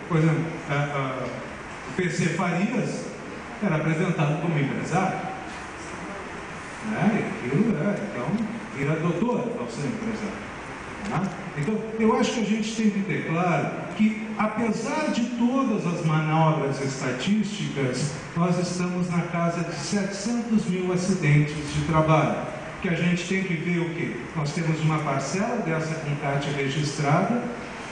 por exemplo, o PC Farias era apresentado como empresário, né? Então, vira doutor ao ser empresário. Né? Então, eu acho que a gente tem que ter claro que, apesar de todas as manobras estatísticas, nós estamos na casa de 700 mil acidentes de trabalho, que a gente tem que ver o quê? Nós temos uma parcela dessa com CAT registrada,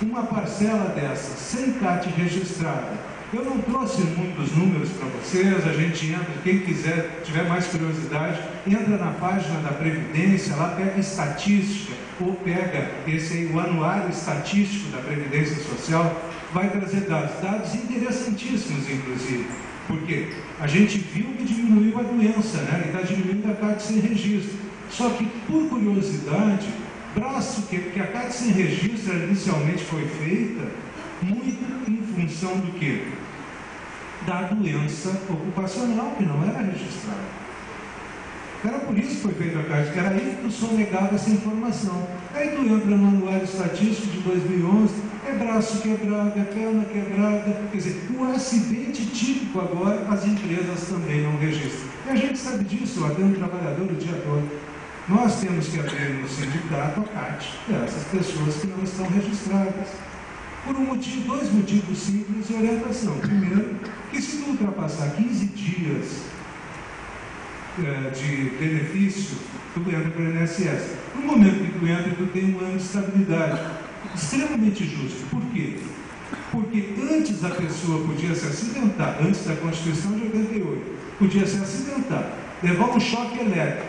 uma parcela dessa sem CAT registrada. Eu não trouxe muitos números para vocês, a gente entra, quem quiser, tiver mais curiosidade, entra na página da Previdência, lá pega estatística, ou pega esse aí, o anuário estatístico da Previdência Social, vai trazer dados interessantíssimos, inclusive, porque a gente viu que diminuiu a doença, né? E está diminuindo a CAT sem registro. Só que, por curiosidade, braço que a CAT sem registro inicialmente foi feita, muito em função do quê? Da doença ocupacional, que não era registrada. Era por isso que foi feita a CAT, era aí que tu sonegava essa informação. Aí tu entra no anuário estatístico de 2011, é braço quebrado, é perna quebrada, quer dizer, o acidente típico agora, as empresas também não registram. E a gente sabe disso, até um trabalhador o dia todo. Nós temos que abrir no sindicato a CAT dessas pessoas que não estão registradas. Por dois motivos simples de orientação. Primeiro, que se tu ultrapassar 15 dias de benefício, tu entra para o INSS. No momento que tu entra, tu tem um ano de estabilidade. Extremamente justo. Por quê? Porque antes a pessoa podia se acidentar, antes da Constituição de 88, podia se acidentar, levar um choque elétrico,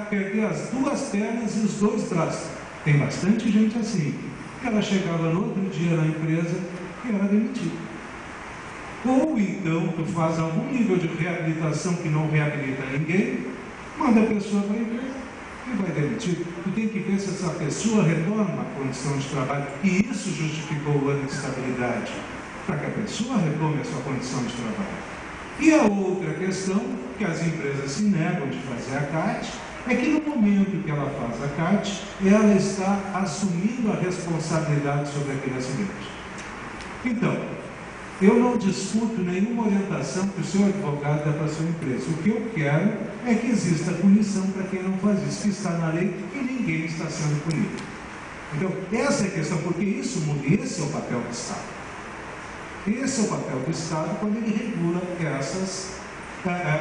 perder as duas pernas e os dois braços. Tem bastante gente assim. Ela chegava no outro dia na empresa e era demitida. Ou então, tu faz algum nível de reabilitação que não reabilita ninguém, manda a pessoa para a empresa e vai demitir. Tu tem que ver se essa pessoa retorna à condição de trabalho. E isso justificou o ano de estabilidade, para que a pessoa retome a sua condição de trabalho. E a outra questão, que as empresas se negam de fazer a CAT, é que no momento que ela faz a CAT, ela está assumindo a responsabilidade sobre aquele acidente. Então, eu não discuto nenhuma orientação que o seu advogado dá para a sua empresa. O que eu quero é que exista punição para quem não faz isso, que está na lei e ninguém está sendo punido. Então, essa é a questão, porque isso muda, esse é o papel do Estado. Esse é o papel do Estado quando ele regula essas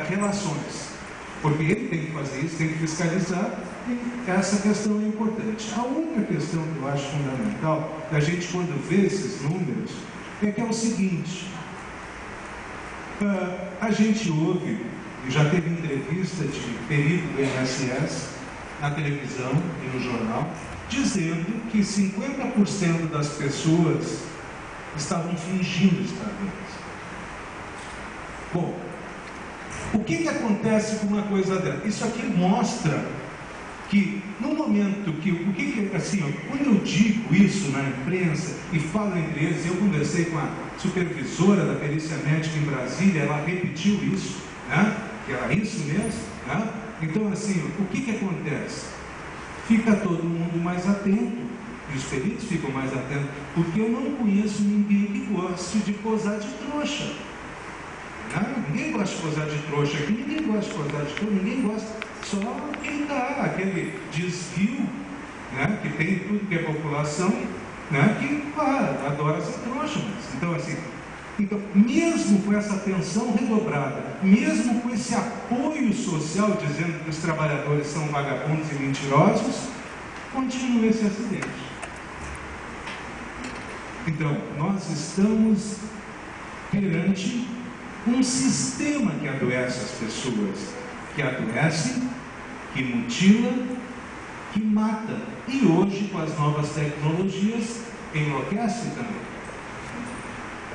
relações. Porque ele tem que fazer isso, tem que fiscalizar, e essa questão é importante. A outra questão que eu acho fundamental, da gente quando vê esses números, é que é o seguinte, a gente ouve, e já teve entrevista de perito do INSS na televisão e no jornal, dizendo que 50% das pessoas estavam fingindo estar doentes. Bom, o que acontece com uma coisa dessa? Isso aqui mostra que, no momento que, assim, quando eu digo isso na imprensa e falo entre eles, eu conversei com a supervisora da perícia médica em Brasília, ela repetiu isso, né? Que era isso mesmo, né? Então, assim, o que acontece? Fica todo mundo mais atento, e os peritos ficam mais atentos, porque eu não conheço ninguém que goste de posar de trouxa. Ninguém gosta de posar de trouxa aqui, ninguém gosta de posar de trouxa, ninguém gosta, só quem dá aquele desvio, né, que tem tudo que é população, né, que adora ser trouxa. Então, assim, mesmo com essa atenção redobrada, mesmo com esse apoio social, dizendo que os trabalhadores são vagabundos e mentirosos, continua esse acidente. Então, nós estamos perante um sistema que adoece as pessoas, que adoece, que mutila, que mata. E hoje, com as novas tecnologias, enlouquece também.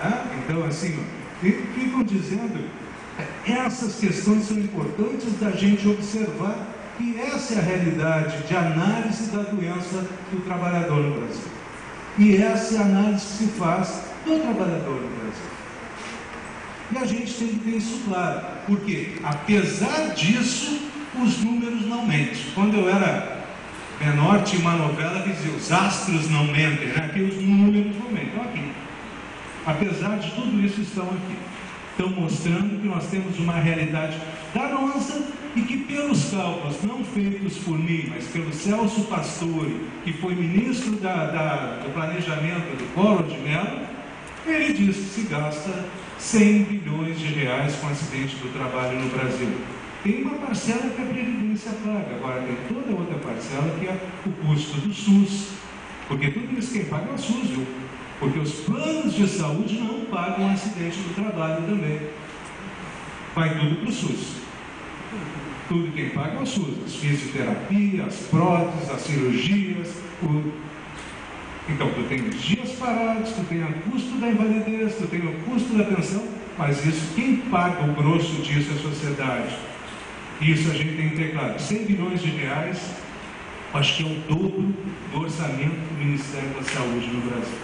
Tá? Então, assim, ficam dizendo, essas questões são importantes da gente observar que essa é a realidade de análise da doença do trabalhador no Brasil. E essa é a análise que se faz do trabalhador no Brasil. E a gente tem que ter isso claro, porque, apesar disso, os números não mentem. Quando eu era menor, tinha uma novela que dizia, os astros não mentem, né? Aqui os números não mentem. Então, aqui, apesar de tudo isso, estão aqui. Estão mostrando que nós temos uma realidade danosa e que, pelos cálculos não feitos por mim, mas pelo Celso Pastore, que foi ministro do planejamento do Collor de Mello, ele diz que se gasta 100 bilhões de reais com acidente do trabalho no Brasil. Tem uma parcela que a Previdência paga, agora tem toda outra parcela que é o custo do SUS, porque tudo isso quem paga é o SUS, viu? Porque os planos de saúde não pagam acidente do trabalho também. Vai tudo para o SUS. Tudo quem paga é o SUS. As fisioterapias, as próteses, as cirurgias. Então, tu tem os dias parados, tu tem o custo da invalidez, tu tem o custo da pensão, mas isso, quem paga o grosso disso é a sociedade. Isso a gente tem que ter claro. 100 bilhões de reais, acho que é o dobro do orçamento do Ministério da Saúde no Brasil.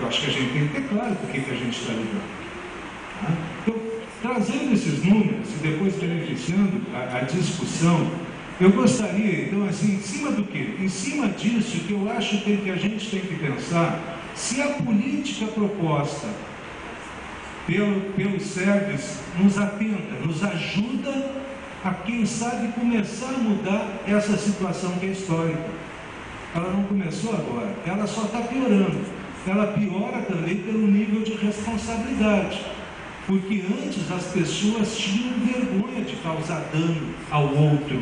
Eu acho que a gente tem que ter claro por que a gente está lidando. Tá? Então, trazendo esses números e depois beneficiando a discussão, eu gostaria, então, assim, em cima do quê? Em cima disso que eu acho que a gente tem que pensar se a política proposta pelo SERVES nos atenta, nos ajuda a, quem sabe, começar a mudar essa situação que é histórica. Ela não começou agora, ela só está piorando. Ela piora também pelo nível de responsabilidade, porque antes as pessoas tinham vergonha de causar dano ao outro,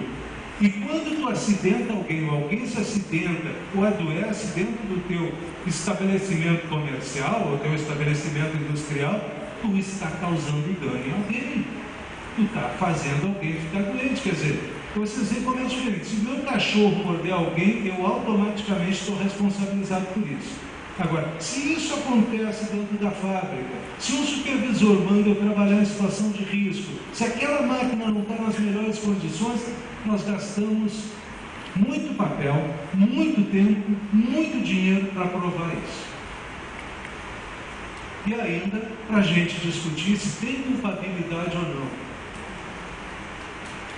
e quando tu acidenta alguém, ou alguém se acidenta ou adoece dentro do teu estabelecimento comercial ou teu estabelecimento industrial, tu está causando dano em alguém, tu está fazendo alguém ficar doente. Quer dizer, vocês veem como é diferente. Se meu cachorro morder alguém, eu automaticamente estou responsabilizado por isso. Agora, se isso acontece dentro da fábrica, se um supervisor manda eu trabalhar em situação de risco, se aquela máquina não está nas melhores condições, nós gastamos muito papel, muito tempo, muito dinheiro para provar isso. E ainda para a gente discutir se tem culpabilidade ou não.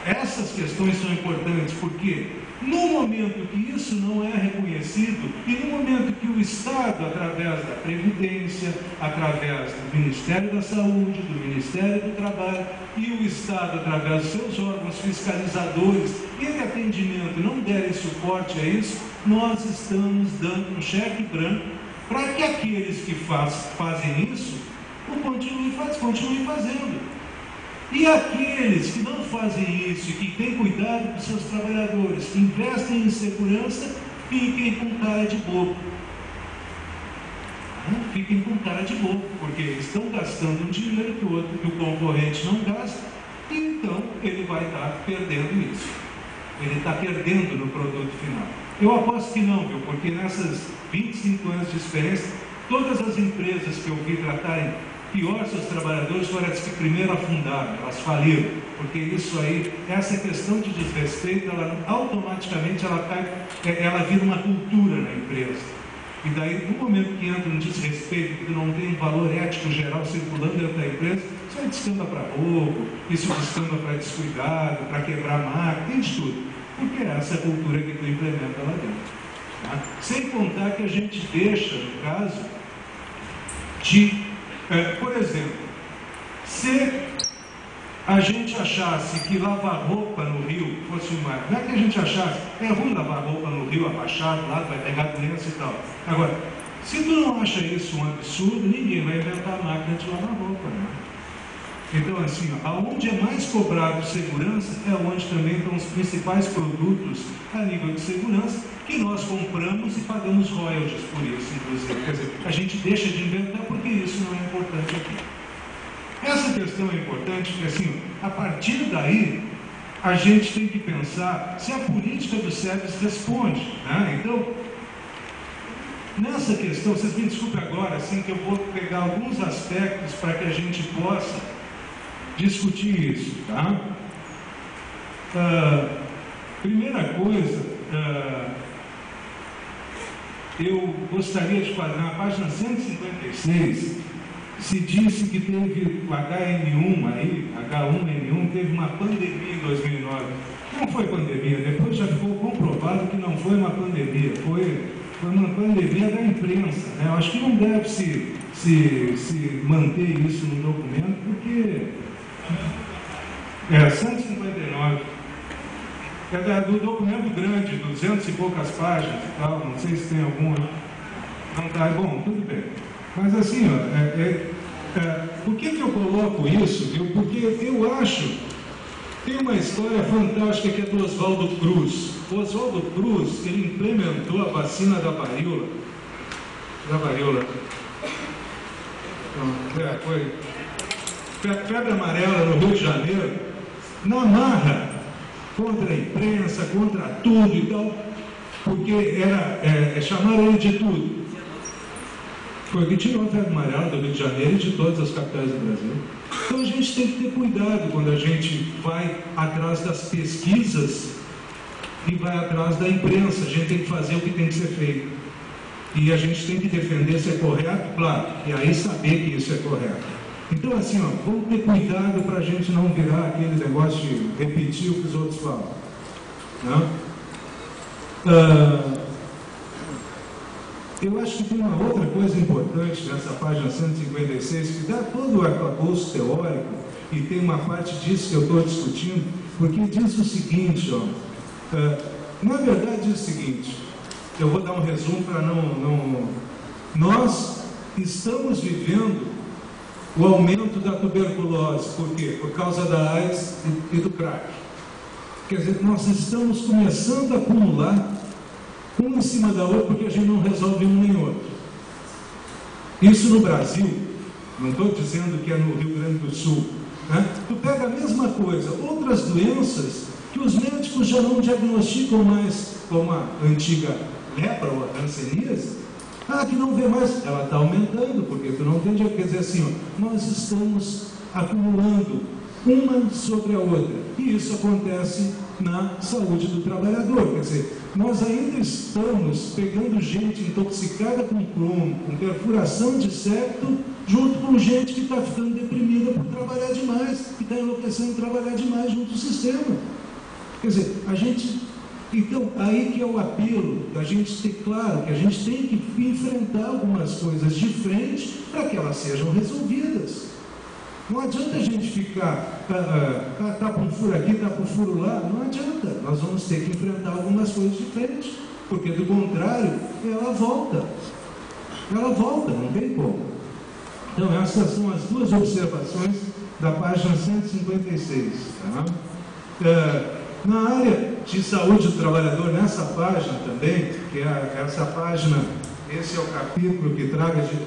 Essas questões são importantes porque no momento que isso não é reconhecido e no momento que o Estado, através da Previdência, através do Ministério da Saúde, do Ministério do Trabalho e o Estado, através dos seus órgãos fiscalizadores e de atendimento, não derem suporte a isso, nós estamos dando um cheque branco para que aqueles que fazem isso continuem fazendo. E aqueles que não fazem isso e que têm cuidado dos seus trabalhadores, que investem em segurança, fiquem com cara de bobo. Fiquem com cara de bobo, porque estão gastando um dinheiro que o concorrente não gasta, e então ele vai estar perdendo isso. Ele está perdendo no produto final. Eu aposto que não, viu? Porque nessas 25 anos de experiência, todas as empresas que eu vi tratarem pior seus trabalhadores foram as que primeiro afundaram, elas faliram, porque isso aí, essa questão de desrespeito, ela automaticamente ela vira uma cultura na empresa. E daí, no momento que entra um desrespeito, que não tem um valor ético geral circulando dentro da empresa, isso aí descamba para roubo, isso descamba para descuidado, para quebrar máquina, tem de tudo. Porque é essa cultura que tu implementa lá dentro. Tá? Sem contar que a gente deixa, no caso, de... por exemplo, se a gente achasse que lavar roupa no rio fosse uma... Não é que a gente achasse, é ruim lavar roupa no rio, abaixado lá, vai pegar doença e tal. Agora, se tu não acha isso um absurdo, ninguém vai inventar a máquina de lavar roupa, né? Então, assim, aonde é mais cobrado segurança é onde também estão os principais produtos a nível de segurança que nós compramos e pagamos royalties por isso, inclusive. Quer dizer, a gente deixa de inventar porque isso não é importante aqui. Essa questão é importante porque, assim, a partir daí, a gente tem que pensar se a política do SERVES responde, né? Então, nessa questão, vocês me desculpem agora, assim, que eu vou pegar alguns aspectos para que a gente possa discutir isso, tá? Primeira coisa, eu gostaria de fazer, na página 156, se disse que teve o HN1 aí, H1N1, teve uma pandemia em 2009. Não foi pandemia, depois já ficou comprovado que não foi uma pandemia, foi foi uma pandemia da imprensa, né? Eu acho que não deve se manter isso no documento, porque 159 é do documento grande, 200 e poucas páginas e tal, não sei se tem alguma. Não tá, bom, tudo bem. Mas assim, por que eu coloco isso? Porque eu acho, tem uma história fantástica que é do Oswaldo Cruz. O Oswaldo Cruz, ele implementou a vacina da varíola. Foi febre amarela no Rio de Janeiro, na marra, contra a imprensa, contra tudo e tal, porque chamaram ele de tudo. Foi que tirou a febre amarela do Rio de Janeiro e de todas as capitais do Brasil. Então a gente tem que ter cuidado quando a gente vai atrás das pesquisas e vai atrás da imprensa. A gente tem que fazer o que tem que ser feito. E a gente tem que defender se é correto, claro, e aí saber que isso é correto. Então assim, vamos ter cuidado para a gente não virar aquele negócio de repetir o que os outros falam. Né? Eu acho que tem uma outra coisa importante nessa página 156, que dá todo o arcabouço teórico, e tem uma parte disso que eu estou discutindo, porque diz o seguinte, na verdade diz o seguinte, eu vou dar um resumo para não... Nós estamos vivendo o aumento da tuberculose, por quê? Por causa da AIDS e do crack. Quer dizer, nós estamos começando a acumular um em cima da outra, porque a gente não resolve um nem outro. Isso no Brasil, não estou dizendo que é no Rio Grande do Sul, né? Tu pega a mesma coisa, outras doenças que os médicos já não diagnosticam mais, como a antiga lepra ou a hanseníase, que não vê mais, ela está aumentando, porque tu não tem, quer dizer assim, nós estamos acumulando uma sobre a outra, e isso acontece na saúde do trabalhador. Quer dizer, nós ainda estamos pegando gente intoxicada com cromo, com perfuração de septo, junto com gente que está ficando deprimida por trabalhar demais, que está enlouquecendo trabalhar demais junto do sistema. Quer dizer, a gente... Então, aí que é o apelo da gente ter claro que a gente tem que enfrentar algumas coisas de frente para que elas sejam resolvidas. Não adianta a gente ficar, tá com furo aqui, tá com furo lá, não adianta. Nós vamos ter que enfrentar algumas coisas de frente, porque do contrário, ela volta. Ela volta, não tem como. Então, essas são as duas observações da página 156. Tá? Na área de saúde do trabalhador, nessa página também, que é essa página, esse é o capítulo que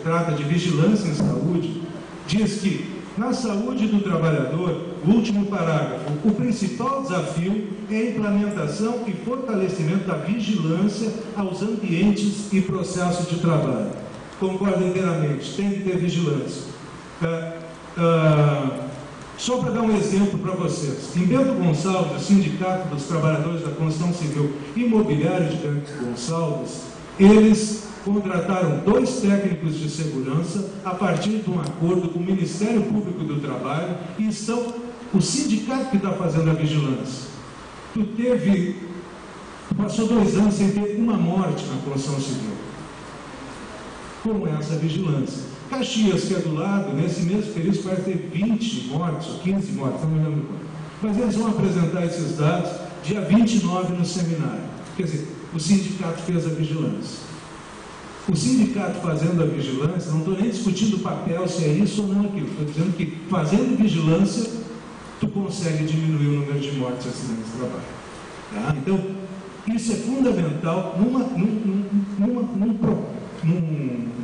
trata de vigilância em saúde, diz que na saúde do trabalhador, o último parágrafo, o principal desafio é a implementação e fortalecimento da vigilância aos ambientes e processos de trabalho. Concordo inteiramente, tem que ter vigilância. Só para dar um exemplo para vocês, em Bento Gonçalves, o Sindicato dos Trabalhadores da Construção Civil Imobiliária de Bento Gonçalves, eles contrataram 2 técnicos de segurança a partir de um acordo com o Ministério Público do Trabalho, e são o sindicato que está fazendo a vigilância. Tu passou 2 anos sem ter uma morte na construção civil, com essa vigilância. Caxias, que é do lado, nesse mesmo período parece ter 20 mortes, ou 15 mortes, não me lembro quanto. Mas eles vão apresentar esses dados dia 29 no seminário. Quer dizer, o sindicato fez a vigilância. O sindicato fazendo a vigilância, não estou nem discutindo o papel, se é isso ou não aquilo. Estou dizendo que fazendo vigilância, tu consegue diminuir o número de mortes e acidentes de trabalho. Tá? Então, isso é fundamental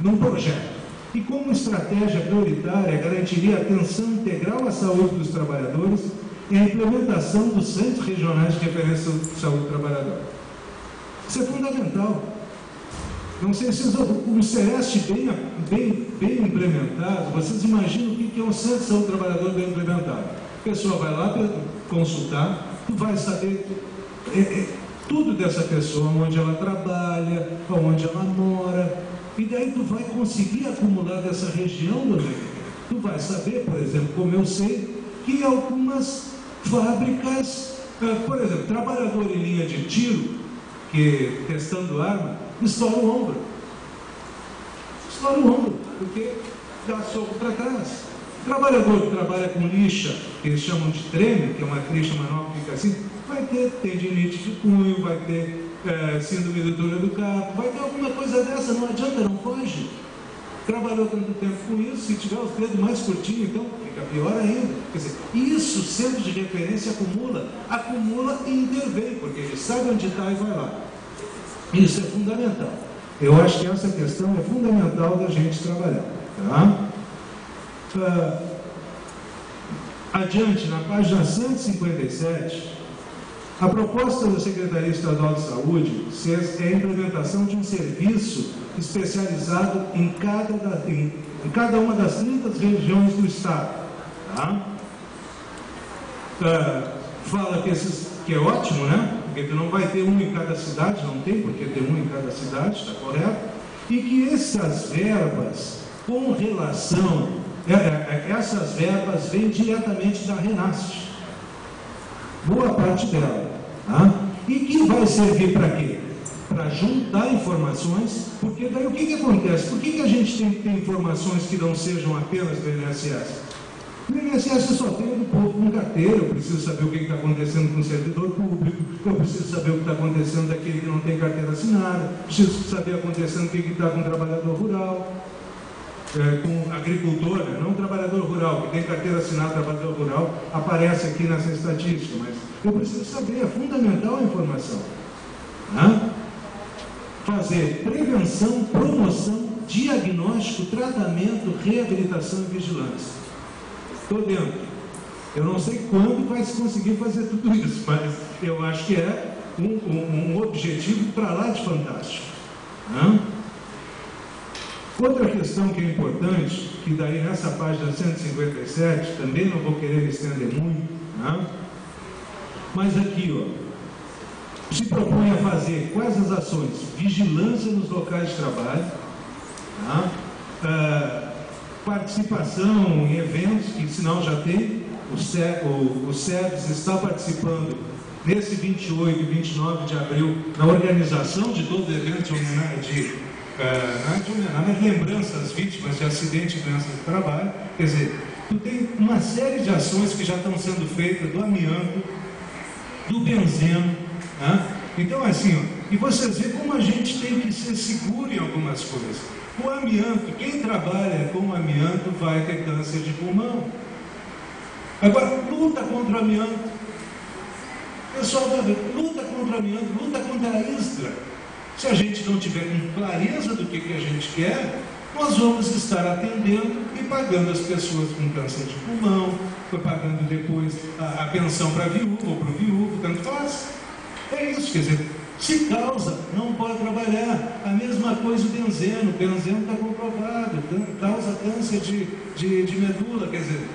num projeto. E como estratégia prioritária, garantiria a atenção integral à saúde dos trabalhadores e a implementação dos centros regionais de referência de saúde do trabalhador. Isso é fundamental. Não sei se o CEREST bem implementado, vocês imaginam o que é um centro de saúde do trabalhador bem implementado. A pessoa vai lá para consultar, tu vai saber tudo dessa pessoa, onde ela trabalha, onde ela mora. E daí tu vai conseguir acumular dessa região, tu vai saber, por exemplo, como eu sei, que algumas fábricas, por exemplo, trabalhador em linha de tiro, que testando arma, estoura o ombro. Estoura o ombro, porque dá soco para trás. O trabalhador que trabalha com lixa, que eles chamam de treme, que é uma lixa manual que fica assim, vai ter tendinite de punho, vai ter síndrome do túnel do carpo, vai ter alguma coisa dessa, não adianta, não foge. Trabalhou tanto tempo com isso, se tiver os dedos mais curtinhos, então fica pior ainda. Quer dizer, isso, centro de referência, acumula e intervém, porque ele sabe onde está e vai lá. Isso é fundamental. Eu acho que essa questão é fundamental da gente trabalhar. Tá? Adiante, na página 157, a proposta da Secretaria Estadual de Saúde é a implementação de um serviço especializado em cada uma das 30 regiões do Estado. Tá? Fala que é ótimo, né? Porque tu não vai ter um em cada cidade, não tem porque ter um em cada cidade, está correto? E que essas verbas, com relação, essas verbas vêm diretamente da Renasce. Boa parte dela. Tá? E que vai servir para quê? Para juntar informações, porque daí o que acontece? Por que a gente tem que ter informações que não sejam apenas do INSS? No INSS só tem do povo com carteira, eu preciso saber o que está acontecendo com o servidor público, eu preciso saber o que está acontecendo daquele que não tem carteira assinada, preciso saber acontecendo o que está com o trabalhador rural, com agricultor, né? Não trabalhador rural, que tem carteira assinada, trabalhador rural, aparece aqui nessa estatística, mas eu preciso saber, é fundamental a informação. Né? Fazer prevenção, promoção, diagnóstico, tratamento, reabilitação e vigilância. Estou dentro. Eu não sei quando vai se conseguir fazer tudo isso, mas eu acho que é um objetivo para lá de fantástico. Né? Outra questão que é importante, que daí nessa página 157, também não vou querer me estender muito, né? Mas aqui, ó, se propõe a fazer quais as ações? Vigilância nos locais de trabalho, tá? Participação em eventos, que sinal já tem, o SEBS está participando nesse 28 e 29 de abril na organização de todo o evento de homenagem de lembrança às vítimas de acidente e doenças de trabalho. Quer dizer, tu tem uma série de ações que já estão sendo feitas do amianto, do benzeno, né? Então assim, ó, e vocês veem como a gente tem que ser seguro em algumas coisas. O amianto, quem trabalha com amianto vai ter câncer de pulmão. Agora, luta contra o amianto. Pessoal, luta contra o amianto, luta contra a isca. Se a gente não tiver com clareza do que a gente quer, nós vamos estar atendendo e pagando as pessoas com câncer de pulmão, pagando depois a pensão para a viúva ou para o viúvo, tanto faz. É isso, quer dizer, se causa, não pode trabalhar. A mesma coisa o benzeno está comprovado, causa câncer de medula, quer dizer.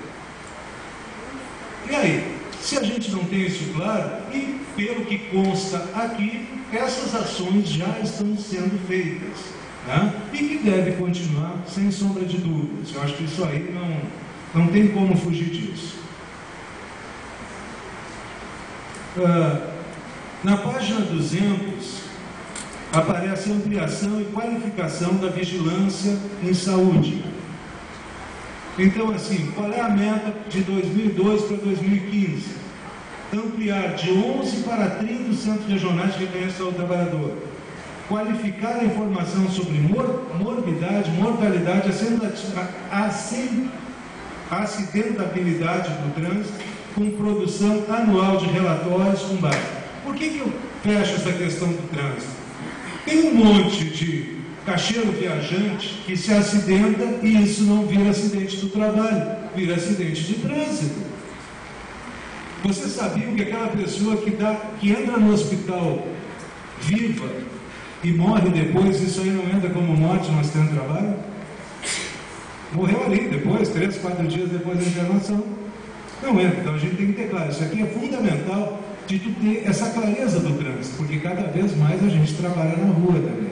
E aí? Se a gente não tem isso claro, e pelo que consta aqui, essas ações já estão sendo feitas, tá? E que deve continuar sem sombra de dúvidas. Eu acho que isso aí não tem como fugir disso. Na página 200, aparece a ampliação e qualificação da vigilância em saúde. Então, assim, qual é a meta de 2012 para 2015? Ampliar de 11 para 30 os centros regionais de referência ao trabalhador. Qualificar a informação sobre morbidade, mortalidade, acidentabilidade do trânsito, com produção anual de relatórios com base. Por que eu fecho essa questão do trânsito? Tem um monte de caixeiro viajante que se acidenta e isso não vira acidente do trabalho, vira acidente de trânsito. Você sabia que aquela pessoa que entra no hospital viva e morre depois, isso aí não entra como morte no acidente de trabalho? Morreu ali depois, 3, 4 dias depois da internação. Não entra. Então a gente tem que ter claro, isso aqui é fundamental de tu ter essa clareza do trânsito, porque cada vez mais a gente trabalha na rua também.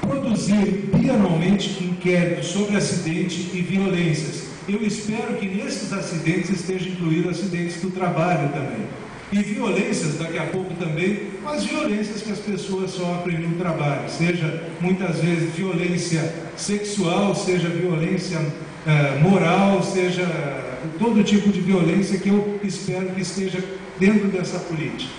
Produzir bianualmente inquéritos sobre acidente e violências. Eu espero que nesses acidentes esteja incluído acidentes do trabalho também. E violências, daqui a pouco também, as violências que as pessoas sofrem no trabalho, seja muitas vezes violência sexual, seja violência moral, seja todo tipo de violência que eu espero que esteja dentro dessa política.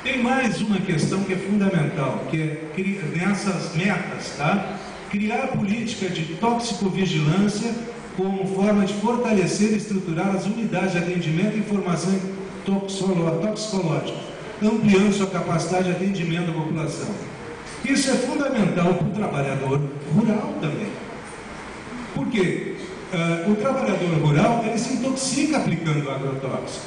Tem mais uma questão que é fundamental, que é nessas metas, tá? Criar política de toxicovigilância como forma de fortalecer e estruturar as unidades de atendimento e informação toxicológica, ampliando sua capacidade de atendimento à população. Isso é fundamental para o trabalhador rural também. Por quê? O trabalhador rural, ele se intoxica aplicando agrotóxico.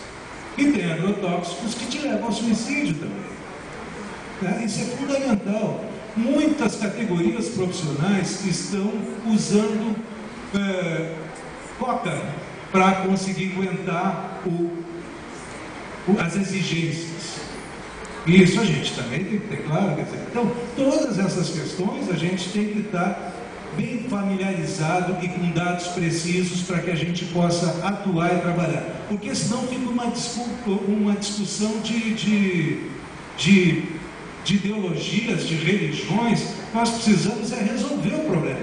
E tem agrotóxicos que te levam ao suicídio também. Isso é fundamental. Muitas categorias profissionais estão usando coca para conseguir aguentar as exigências. Isso a gente também tem que ter claro. Quer dizer, então, todas essas questões a gente tem que estar bem familiarizado e com dados precisos para que a gente possa atuar e trabalhar. Porque senão fica uma discussão de ideologias, de religiões. Nós precisamos resolver o problema.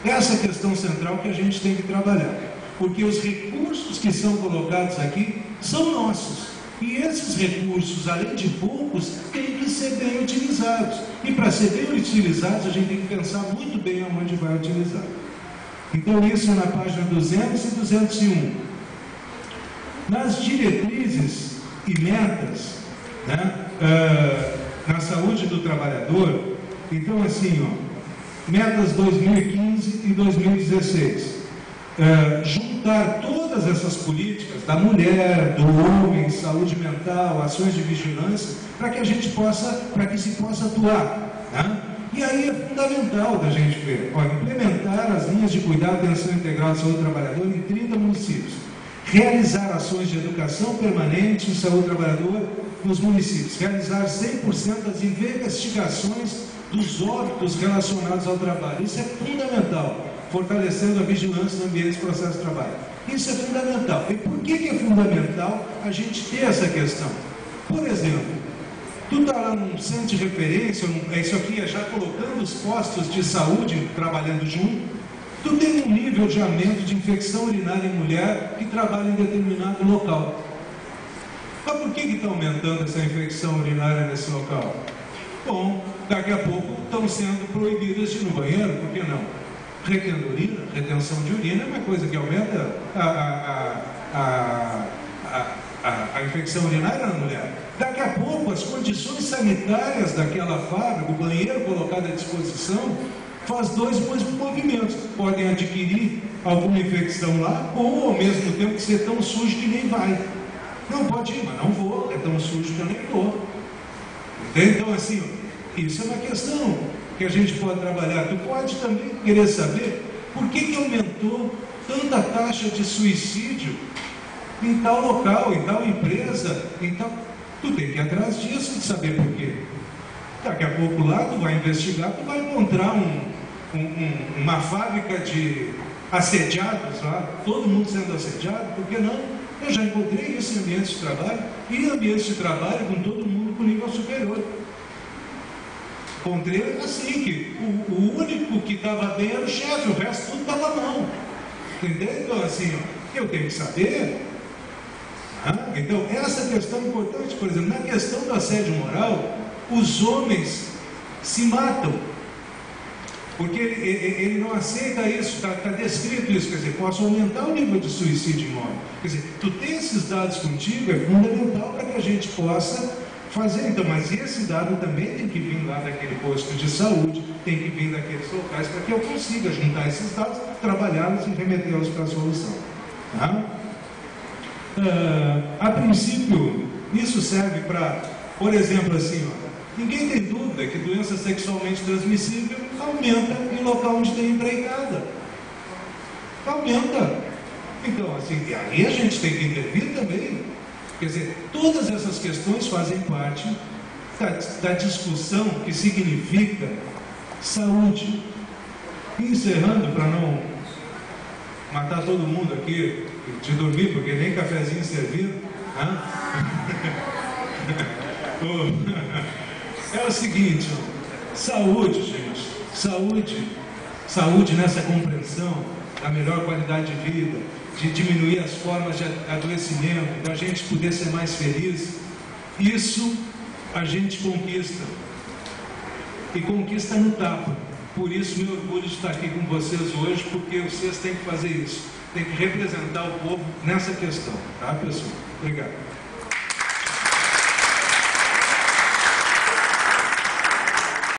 Essa é a questão central que a gente tem que trabalhar. Porque os recursos que são colocados aqui são nossos. E esses recursos, além de poucos, têm que ser bem utilizados. E para ser bem utilizados, a gente tem que pensar muito bem aonde vai utilizar. Então, isso é na página 200 e 201. Nas diretrizes e metas, né, na saúde do trabalhador, então assim, metas 2015 e 2016. Juntar todas essas políticas da mulher, do homem, saúde mental, ações de vigilância, para que a gente para que se possa atuar, né? E aí é fundamental da gente ver, implementar as linhas de cuidado e atenção integral de saúde do trabalhador em 30 municípios, realizar ações de educação permanente em saúde do trabalhador nos municípios, realizar 100% das investigações dos óbitos relacionados ao trabalho. Isso é fundamental. Fortalecendo a vigilância no ambiente e processo de trabalho. Isso é fundamental. E por que é fundamental a gente ter essa questão? Por exemplo, tu está lá num centro de referência, isso aqui é já colocando os postos de saúde trabalhando junto, tu tem um nível de aumento de infecção urinária em mulher que trabalha em determinado local. Mas por que está aumentando essa infecção urinária nesse local? Bom, daqui a pouco estão sendo proibidas de ir no banheiro, por que não? Retendo urina, retenção de urina é uma coisa que aumenta a infecção urinária na mulher. Daqui a pouco, as condições sanitárias daquela fábrica, o banheiro colocado à disposição, faz dois movimentos. Podem adquirir alguma infecção lá, ou ao mesmo tempo ser tão sujo que nem vai. Não pode ir, mas não vou, é tão sujo que eu nem vou. Então, assim, isso é uma questão que a gente pode trabalhar. Tu pode também querer saber por que aumentou tanta taxa de suicídio em tal local, em tal empresa, em tal... Tu tem que ir atrás disso, de saber por quê. Daqui a pouco lá, tu vai investigar, tu vai encontrar uma fábrica de assediados lá, todo mundo sendo assediado, por que não? Eu já encontrei isso em ambientes de trabalho, e em ambientes de trabalho com todo mundo com nível superior. Encontrei assim, que o único que estava bem era o chefe, o resto tudo estava mal. Entendeu? Então, assim, eu tenho que saber. Então, essa questão é importante. Por exemplo, na questão do assédio moral, os homens se matam. Porque ele não aceita isso, está descrito isso. Quer dizer, posso aumentar o nível de suicídio em homem. Quer dizer, tu tem esses dados contigo, é fundamental para que a gente possa fazer. Então, mas esse dado também tem que vir lá daquele posto de saúde, tem que vir daqueles locais para que eu consiga juntar esses dados, trabalhá-los e remetê-los para a solução. Tá? A princípio, isso serve para, por exemplo, assim, ninguém tem dúvida que doença sexualmente transmissível aumenta em local onde tem empregada. Aumenta. Então, assim, aí a gente tem que intervir também. Quer dizer, todas essas questões fazem parte da discussão que significa saúde. Encerrando, para não matar todo mundo aqui de dormir, porque nem cafezinho servido, Hã? É o seguinte, saúde, gente, saúde nessa compreensão da melhor qualidade de vida, de diminuir as formas de adoecimento, da gente poder ser mais feliz, isso a gente conquista, e conquista no tapa. Por isso, meu orgulho de estar aqui com vocês hoje, porque vocês têm que fazer isso, têm que representar o povo nessa questão, tá, pessoal? Obrigado.